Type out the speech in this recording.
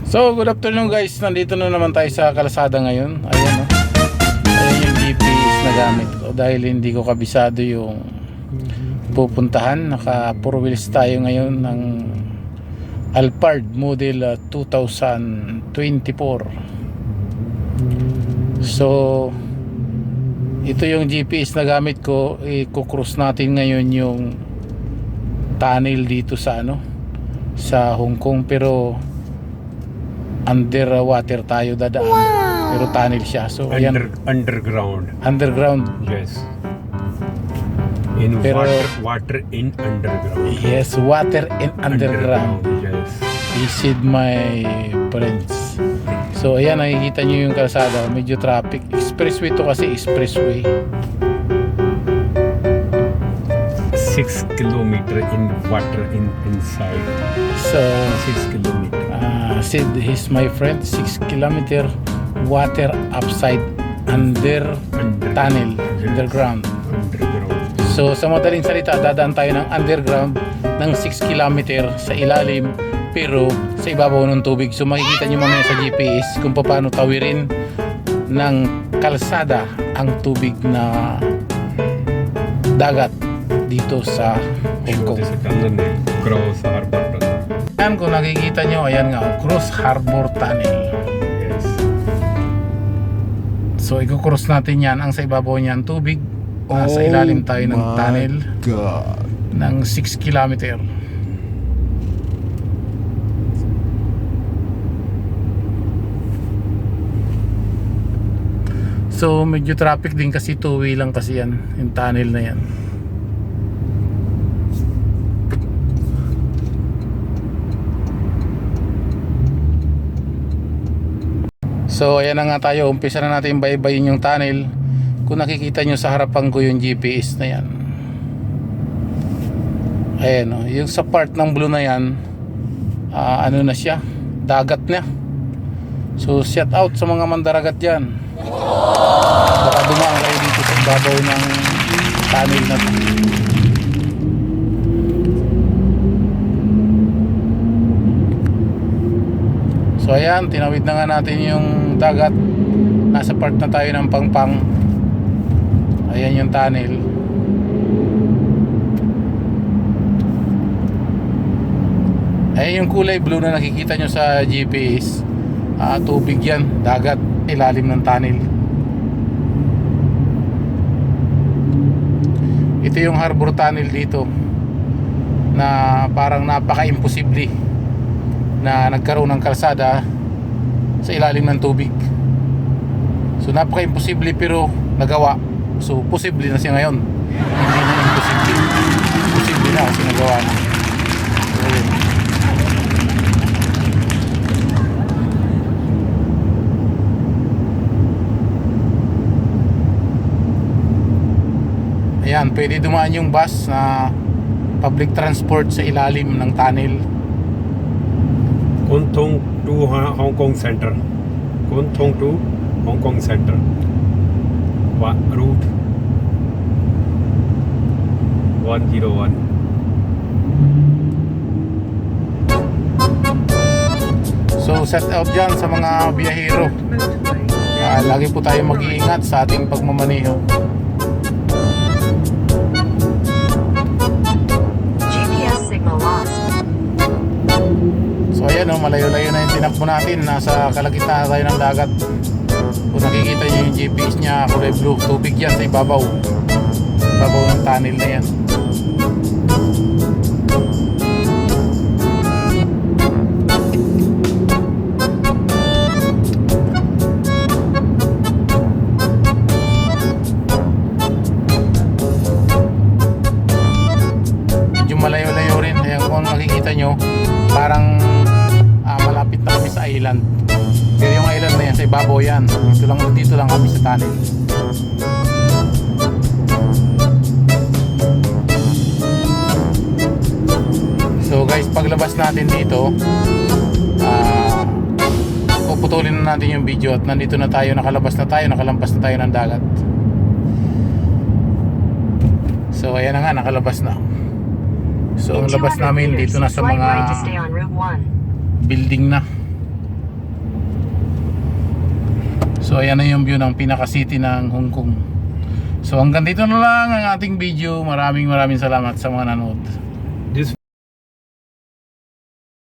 So, good afternoon guys. Nandito na naman tayo sa kalsada ngayon. Ayan o. Ayan yung GPS na gamit ko. Dahil hindi ko kabisado yung pupuntahan. Naka 4 wheels tayo ngayon ng Alphard model 2024. So, ito yung GPS na gamit ko. I-cross natin ngayon yung tunnel dito sa sa Hong Kong, pero underwater tayo dadaan. Pero tunnel siya. So ayan, underground. Yes. In Pero, water in underground. yes, water and underground. Yes. Visit my friends. So ayan, nakikita nyo yung kalsada. Medyo traffic. Expressway to kasi, expressway. 6 kilometer in water inside. So 6 kilometer. said he's my friend, 6 kilometer water upside under tunnel, underground. So sa madaling salita, dadaan tayo ng underground ng 6 kilometer sa ilalim, pero sa ibabaw ng tubig. So makikita nyo mamaya sa GPS kung paano tawirin ng kalsada ang tubig na dagat dito sa Hong Kong. Cross Harbor Tunnel. Ayan, kung nakikita nyo, ayan nga, Cross Harbor Tunnel. Yes. So i-cross natin yan. Ang sa ibabaw niyan tubig, sa ilalim tayo ng tunnel ng 6 kilometer. So medyo traffic din kasi, two-way lang kasi yan, yung tunnel na yan. So ayan na nga tayo, umpisa na natin baybayin yung tunnel. Kung nakikita nyo sa harapan ko yung GPS na yan, ayan o, yung sa part ng blue na yan, ano na siya, dagat na. So shout out sa mga mandaragat dyan. Baka dumaan kayo dito sa babaw ng tunnel na to. So ayan, tinawid na nga natin yung dagat. Nasa part na tayo ng Pangpang. Ayan yung tunnel. Ayan yung kulay blue na nakikita nyo sa GPS. Tubig yan, dagat, ilalim ng tunnel. Ito yung harbor tunnel dito, na parang napaka-imposible na nagkaroon ng kalsada sa ilalim ng tubig. So napaka-imposible pero nagawa. So posible na siya ngayon. Hindi na imposible. Posible na kasi nagawa na. So, ayan, pwede dumaan yung bus na public transport sa ilalim ng tunnel. Kwun Thong to Hong Kong Center. Kwun Thong to Hong Kong Center. Route 101. So set out dyan sa mga biyahero. Lagi po tayo mag-iingat sa ating pagmamaneho. GPS signal lost. So ayan o, malayo-layo na yung tinakbo natin. Nasa kalagitnaan tayo ng dagat. Kung nakikita nyo yung GPS nya, kulay blue, tubig yan sa ibabaw. Ibabaw ng tunnel na yan. Medyo malayo-layo rin. Ayan, kung nakikita nyo, parang malapit na kami sa island. Pero yung island na yan, sa ibabaw yan. Dito lang kami sa tunnel. So guys, paglabas natin dito, puputulin na natin yung video at nandito na tayo, nakalampas na tayo ng dagat. So ayan na nga, nakalabas na. So ang labas namin dito na sa mga building na. So ayan na yung view ng pinaka-city ng Hong Kong. So hanggang dito na lang ang ating video. Maraming salamat sa mga nanood.